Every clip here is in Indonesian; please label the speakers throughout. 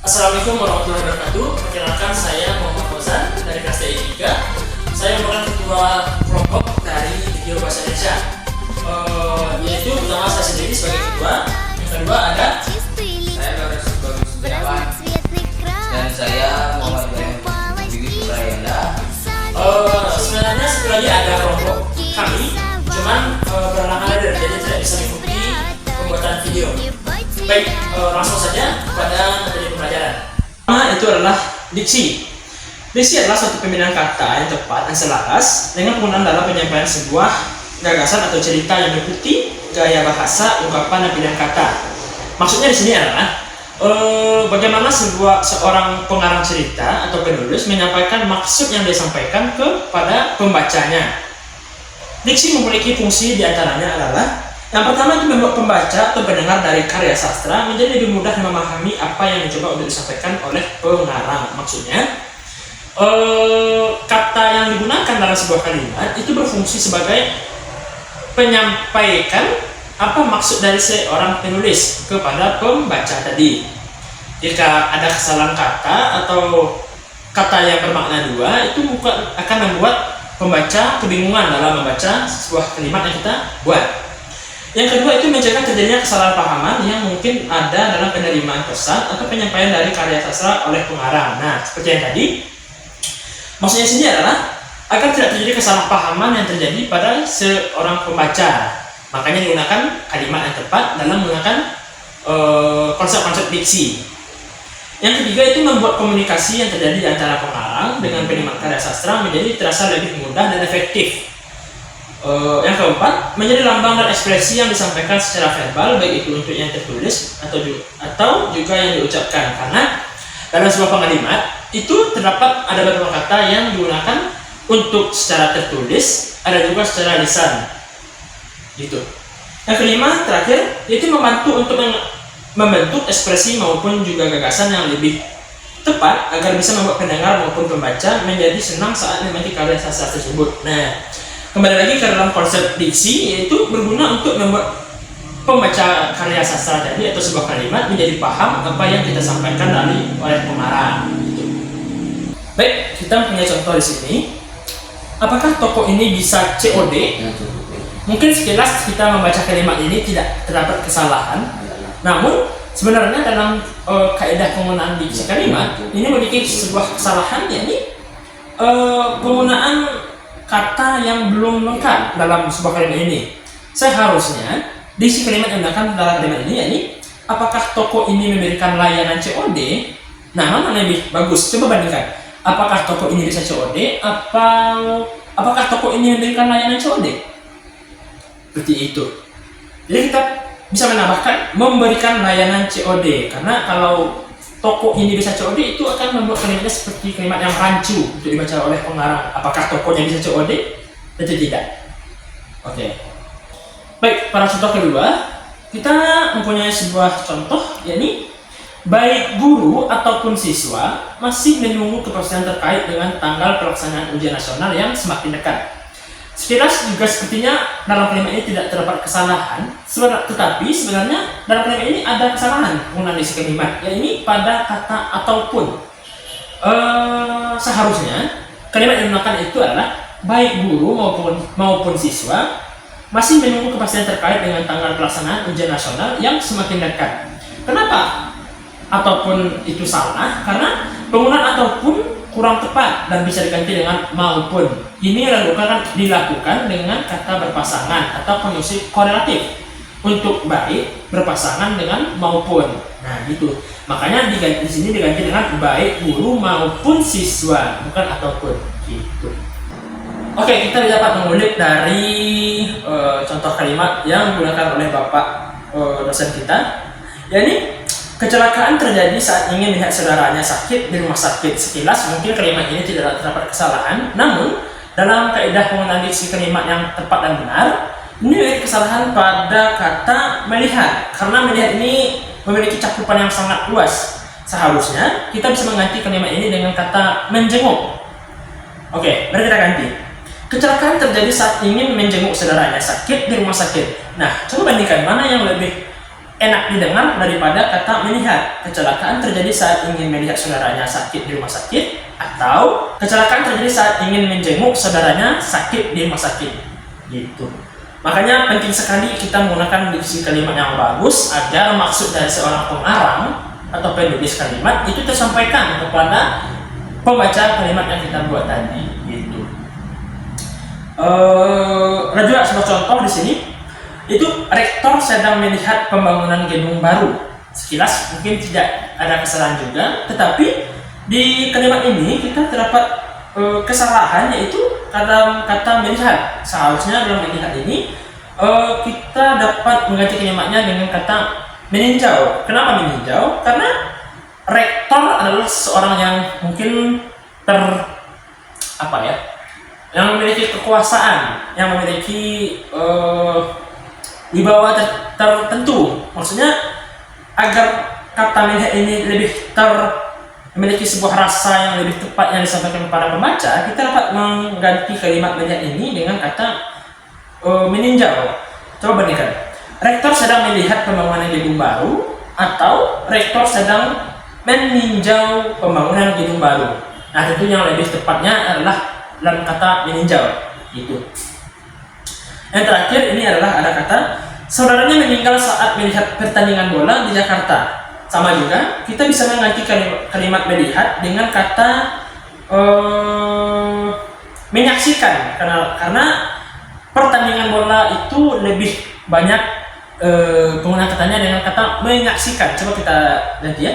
Speaker 1: Assalamualaikum warahmatullahi wabarakatuh. Perkenalkan, saya Muhammad Fauzan dari kelas TI 3. Saya merupakan ketua kelompok dari video bahasa Indonesia. Yaitu pertama saya sendiri sebagai ketua. Yang kedua ada
Speaker 2: Saya Bagas Setiawan dan saya Muhammad Ibrahim Bibi Putrayanda.
Speaker 1: Sebenarnya satu lagi ada kelompok kami, cuman berhalangan hadir, jadi tidak bisa mengikuti pembuatan video. Baik, langsung saja pada materi pembelajaran. Pertama itu adalah diksi. Diksi adalah suatu pemilihan kata yang tepat dan selaras dengan penggunaan dalam penyampaian sebuah gagasan atau cerita yang mengikuti gaya bahasa, ungkapan, dan pilihan kata. Maksudnya di sini adalah bagaimana seorang pengarang cerita atau penulis menyampaikan maksud yang disampaikan kepada pembacanya. Diksi memiliki fungsi diantaranya adalah yang pertama itu membuat pembaca atau pendengar dari karya sastra menjadi lebih mudah memahami apa yang dicoba untuk disampaikan oleh pengarang. Maksudnya, kata yang digunakan dalam sebuah kalimat itu berfungsi sebagai penyampaikan apa maksud dari seorang penulis kepada pembaca tadi. Jika ada kesalahan kata atau kata yang bermakna dua, itu akan membuat pembaca kebingungan dalam membaca sebuah kalimat yang kita buat. Yang kedua itu mencegah terjadinya kesalahan pahaman yang mungkin ada dalam penerimaan pesan atau penyampaian dari karya sastra oleh pengarang. Nah, seperti yang tadi, maksudnya sini adalah agar tidak terjadi kesalahpahaman yang terjadi pada seorang pembaca. Makanya digunakan kalimat yang tepat dalam menggunakan konsep-konsep diksi. Yang ketiga itu membuat komunikasi yang terjadi di antara pengarang dengan penikmat karya sastra menjadi terasa lebih mudah dan efektif. Yang keempat, menjadi lambang dan ekspresi yang disampaikan secara verbal, baik itu untuk yang tertulis atau juga yang diucapkan. Karena dalam sebuah kalimat itu terdapat ada beberapa kata yang digunakan untuk secara tertulis, ada juga secara lisan. Gitu. Yang kelima, terakhir, yaitu membantu untuk membentuk ekspresi maupun juga gagasan yang lebih tepat agar bisa membuat pendengar maupun pembaca menjadi senang saat menikmati karya sastra tersebut. Nah, kembali lagi ke dalam konsep diksi, yaitu berguna untuk membuat pembaca karya sastra tadi atau sebuah kalimat menjadi paham apa yang kita sampaikan oleh pengarang. Baik, kita punya contoh di sini. Apakah toko ini bisa COD? Mungkin sekilas kita membaca kalimat ini tidak terdapat kesalahan. Namun sebenarnya dalam kaidah penggunaan diksi kalimat ini memiliki sebuah kesalahan, yakni penggunaan kata yang belum lengkap dalam sebuah kalimat ini. Seharusnya diksi kalimat yang digunakan dalam kalimat ini yakni apakah toko ini memberikan layanan COD? Nah, mana lebih bagus? Coba bandingkan. Apakah toko ini bisa COD apakah toko ini memberikan layanan COD? Seperti itu. Jadi kita bisa menambahkan memberikan layanan COD, karena kalau toko ini bisa COD itu akan membuat kalimatnya seperti kalimat yang rancu untuk dibaca oleh pengarang. Apakah tokonya bisa COD? Tentu tidak. Oke. Baik, pada contoh kedua kita mempunyai sebuah contoh, yakni baik guru ataupun siswa masih menunggu kepastian terkait dengan tanggal pelaksanaan ujian nasional yang semakin dekat. Sekilas juga sepertinya dalam kalimat ini tidak terdapat kesalahan, tetapi sebenarnya dalam kalimat ini ada kesalahan penggunaan diksi kalimat, yaitu pada kata ataupun. Seharusnya kalimat yang digunakan itu adalah baik guru maupun siswa masih menunggu kepastian terkait dengan tanggal pelaksanaan ujian nasional yang semakin dekat. Kenapa ataupun itu salah? Karena penggunaan ataupun kurang tepat dan bisa diganti dengan maupun. Ini dilakukan dengan kata berpasangan atau konjungsi korelatif untuk baik berpasangan dengan maupun. Nah, gitu. Makanya di sini diganti dengan baik guru maupun siswa, bukan ataupun. Gitu. Oke, kita dapat mengulik dari contoh kalimat yang digunakan oleh Bapak dosen kita, yakni kecelakaan terjadi saat ingin melihat saudaranya sakit di rumah sakit. Sekilas mungkin kalimat ini tidak terdapat kesalahan, namun dalam kaidah penggunaan diksi kalimat yang tepat dan benar, ini memiliki kesalahan pada kata melihat, karena melihat ini memiliki cakupan yang sangat luas. Seharusnya kita bisa mengganti kalimat ini dengan kata menjenguk. Oke, mari kita ganti. Kecelakaan terjadi saat ingin menjenguk saudaranya sakit di rumah sakit. Nah, coba bandingkan mana yang lebih enak didengar daripada kata melihat. Kecelakaan terjadi saat ingin melihat saudaranya sakit di rumah sakit, atau kecelakaan terjadi saat ingin menjenguk saudaranya sakit di rumah sakit. Gitu. Makanya penting sekali kita menggunakan diksi kalimat yang bagus agar maksud dari seorang pengarang atau penulis kalimat itu tersampaikan kepada pembaca kalimat yang kita buat tadi. Gitu. Ada juga sebuah contoh di sini. Itu rektor sedang melihat pembangunan gedung baru. Sekilas mungkin tidak ada kesalahan juga, tetapi di kalimat ini kita terdapat kesalahan, yaitu kata melihat. Seharusnya dalam melihat ini kita dapat mengganti kalimatnya dengan kata meninjau. Kenapa meninjau? Karena rektor adalah seorang yang mungkin yang memiliki kekuasaan, yang memiliki wibawa tertentu. Maksudnya agar kata melihat ini lebih memiliki sebuah rasa yang lebih tepat yang disampaikan kepada pembaca, kita dapat mengganti kalimat melihat ini dengan kata meninjau. Coba bandingkan. Rektor sedang melihat pembangunan gedung baru atau rektor sedang meninjau pembangunan gedung baru. Nah, tentu yang lebih tepatnya adalah dalam kata meninjau. Gitu. Yang terakhir ini adalah ada kata saudaranya meninggal saat melihat pertandingan bola di Jakarta. Sama juga, kita bisa mengganti kalimat melihat dengan kata menyaksikan, karena pertandingan bola itu lebih banyak penggunaan katanya dengan kata menyaksikan. Coba kita ganti ya.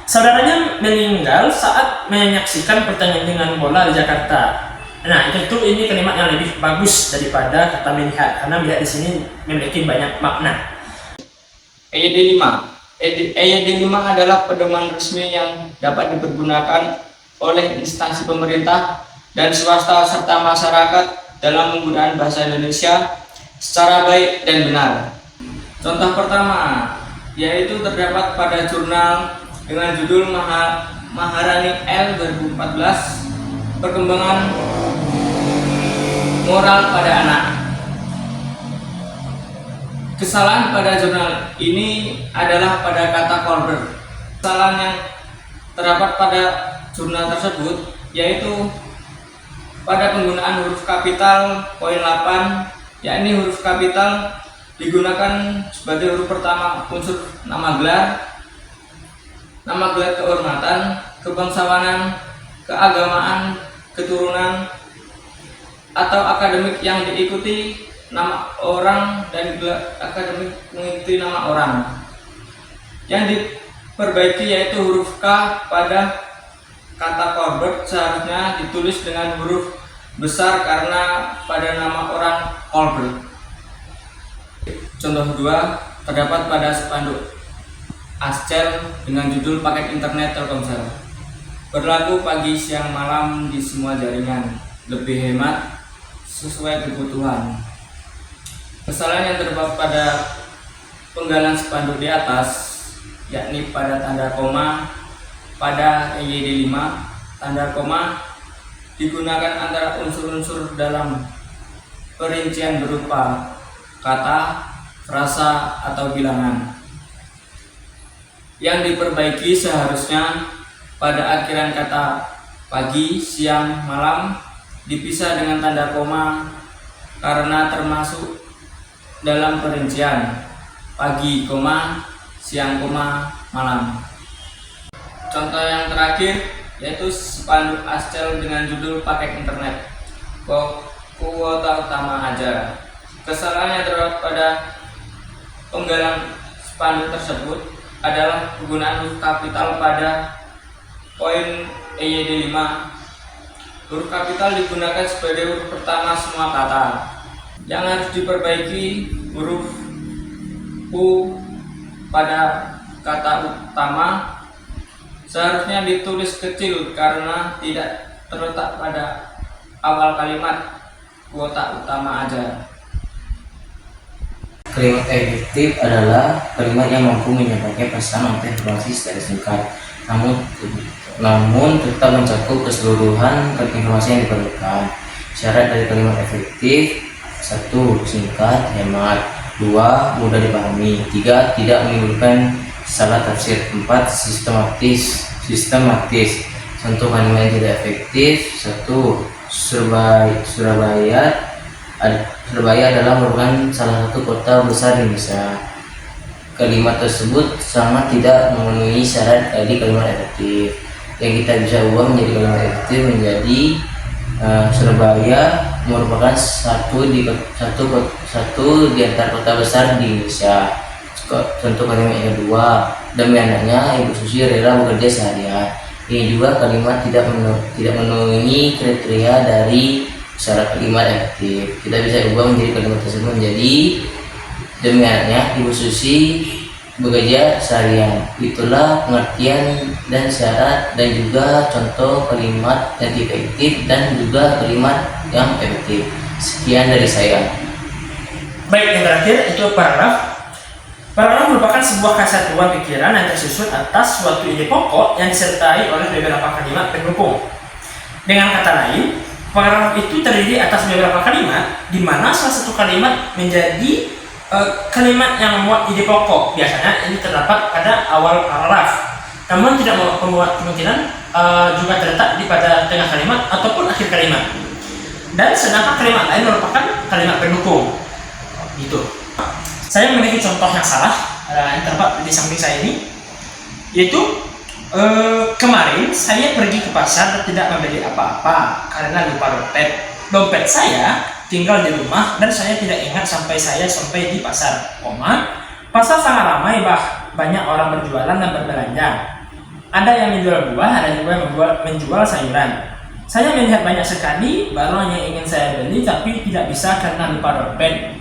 Speaker 1: Saudaranya meninggal saat menyaksikan pertandingan bola di Jakarta. Nah, ini kalimat yang lebih bagus daripada kata melihat, karena melihat di sini memiliki banyak makna.
Speaker 3: EYD 5. EYD 5 adalah pedoman resmi yang dapat dipergunakan oleh instansi pemerintah dan swasta serta masyarakat dalam penggunaan bahasa Indonesia secara baik dan benar. Contoh pertama yaitu terdapat pada jurnal dengan judul Maharani L 2014 Perkembangan Moral pada Anak. Kesalahan pada jurnal ini adalah pada kata korber. Kesalahan yang terdapat pada jurnal tersebut yaitu pada penggunaan huruf kapital poin 8, yakni huruf kapital digunakan sebagai huruf pertama unsur nama gelar kehormatan, kebangsawanan, keagamaan, keturunan, atau akademik yang diikuti nama orang dan gelar akademik mengikuti nama orang. Yang diperbaiki yaitu huruf K pada kata korber seharusnya ditulis dengan huruf besar karena pada nama orang korber. Contoh kedua terdapat pada spanduk Ascel dengan judul paket internet Telkomsel. Berlaku pagi, siang, malam di semua jaringan. Lebih hemat sesuai kebutuhan. Kesalahan yang terdapat pada penggalan spanduk di atas yakni pada tanda koma pada EYD 5, tanda koma digunakan antara unsur-unsur dalam perincian berupa kata, frasa, atau bilangan. Yang diperbaiki seharusnya pada akhiran kata pagi, siang, malam dipisah dengan tanda koma karena termasuk dalam perincian pagi, siang, malam. Contoh yang terakhir yaitu spanduk Ascel dengan judul paket internet kuota utama aja. Kesalahan yang terdapat pada penggalan spanduk tersebut adalah penggunaan huruf kapital pada poin EYD 5. Huruf kapital digunakan sebagai huruf pertama semua kata. Yang harus diperbaiki huruf U pada kata utama seharusnya ditulis kecil karena tidak terletak pada awal kalimat kuota utama aja.
Speaker 4: Kalimat efektif adalah kalimat yang mampu menyampaikan pesan atau informasi secara singkat, namun tetap mencakup keseluruhan informasi yang diperlukan. Syarat dari kalimat efektif: 1. Singkat, hemat. 2. Mudah dipahami. 3. Tidak menimbulkan salah tafsir. 4. Sistematis. Contoh kalimat yang tidak efektif. 1. Surabaya adalah merupakan salah satu kota besar di Indonesia. Kalimat tersebut sangat tidak memenuhi syarat dari kalimat efektif. Yang kita bisa ubah menjadi kalimat efektif menjadi Surabaya merupakan satu di antara kota besar di Indonesia. Contoh kalimat yang kedua, demi anaknya Ibu Susi rela bekerja seharian. Ini juga kalimat tidak memenuhi kriteria dari syarat kalimat efektif. Kita bisa ubah menjadi kalimat tersebut menjadi demi anaknya Ibu Susi bekerja seharian. Itulah pengertian dan syarat dan juga contoh kalimat yang efektif dan juga kalimat yang efektif. Sekian dari saya.
Speaker 1: Baik, yang terakhir itu paragraf. Paragraf merupakan sebuah kesatuan pikiran yang tersusun atas suatu ide pokok yang disertai oleh beberapa kalimat pendukung. Dengan kata lain, paragraf itu terdiri atas beberapa kalimat di mana salah satu kalimat menjadi kalimat yang memuat ide pokok. Biasanya ini terdapat pada awal paragraf, namun tidak memuat kemungkinan juga terletak di pada tengah kalimat ataupun akhir kalimat. Dan sedangkan kalimat lain merupakan kalimat pendukung. Gitu. Saya memiliki contoh yang salah yang terdapat di samping saya ini, yaitu kemarin saya pergi ke pasar dan tidak membeli apa-apa karena lupa dompet. Dompet saya tinggal di rumah dan saya tidak ingat sampai di pasar. Pasar sangat ramai, banyak orang berjualan dan berbelanja. Ada yang menjual buah, ada juga yang menjual sayuran. Saya melihat banyak sekali barang yang ingin saya beli tapi tidak bisa karena lupa dompet.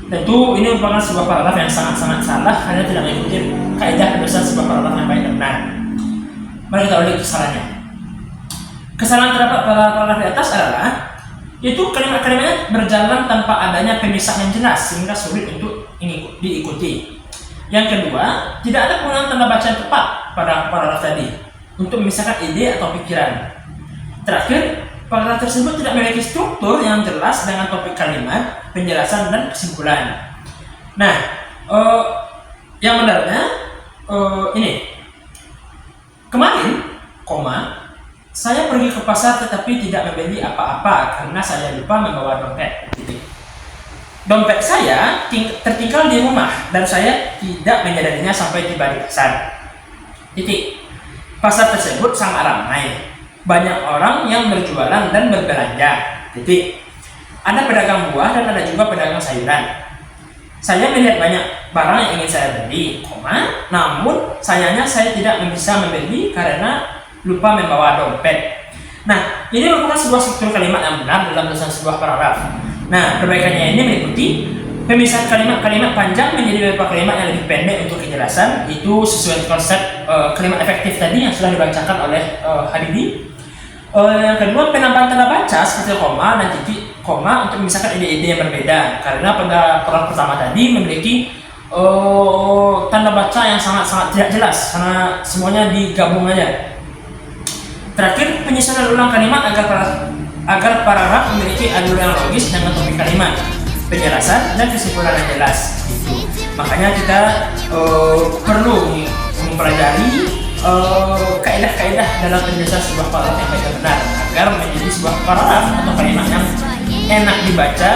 Speaker 1: Tentu ini merupakan sebuah paragraf yang sangat-sangat salah karena tidak mengikuti kaidah kebiasaan sebuah paragraf yang baik dan benar. Mari kita ulik kesalahannya. Kesalahan terdapat pada paragraf di atas adalah yaitu kalimat-kalimatnya berjalan tanpa adanya pemisah yang jelas sehingga sulit untuk diikuti. Yang kedua, tidak ada penggunaan tanda baca yang tepat pada paragraf tadi untuk memisahkan ide atau pikiran. Terakhir, paragraf tersebut tidak memiliki struktur yang jelas dengan topik kalimat, penjelasan, dan kesimpulan. Nah, yang benarnya ini. Kemarin, saya pergi ke pasar tetapi tidak membeli apa-apa karena saya lupa membawa dompet. Dompet saya tertinggal di rumah dan saya tidak menyadarinya sampai tiba di pasar. Pasar tersebut sangat ramai. Banyak orang yang berjualan dan berbelanja. Ada pedagang buah dan ada juga pedagang sayuran. Saya melihat banyak barang yang ingin saya beli, namun sayangnya saya tidak bisa membeli karena lupa membawa dompet. Nah, ini merupakan sebuah struktur kalimat yang benar dalam tulisan sebuah paragraf. Nah, perbaikannya ini meliputi pemisahan kalimat-kalimat panjang menjadi beberapa kalimat yang lebih pendek untuk kejelasan. Itu sesuai konsep kalimat efektif tadi yang sudah dibacakan oleh Habibie. Yang kedua, penambahan tanda baca seperti koma dan titik koma untuk memisahkan ide-ide yang berbeda. Karena pada paragraf pertama tadi memiliki tanda baca yang sangat-sangat tidak jelas karena semuanya digabung aja. Terakhir, penyusunan ulang kalimat agar paragraf memiliki alur yang logis dengan topik kalimat, penjelasan dan kesimpulan yang jelas. Makanya kita perlu mempelajari kaidah-kaidah dalam penjelasan sebuah paragraf yang baik dan benar agar menjadi sebuah paragraf atau kalimat yang enak dibaca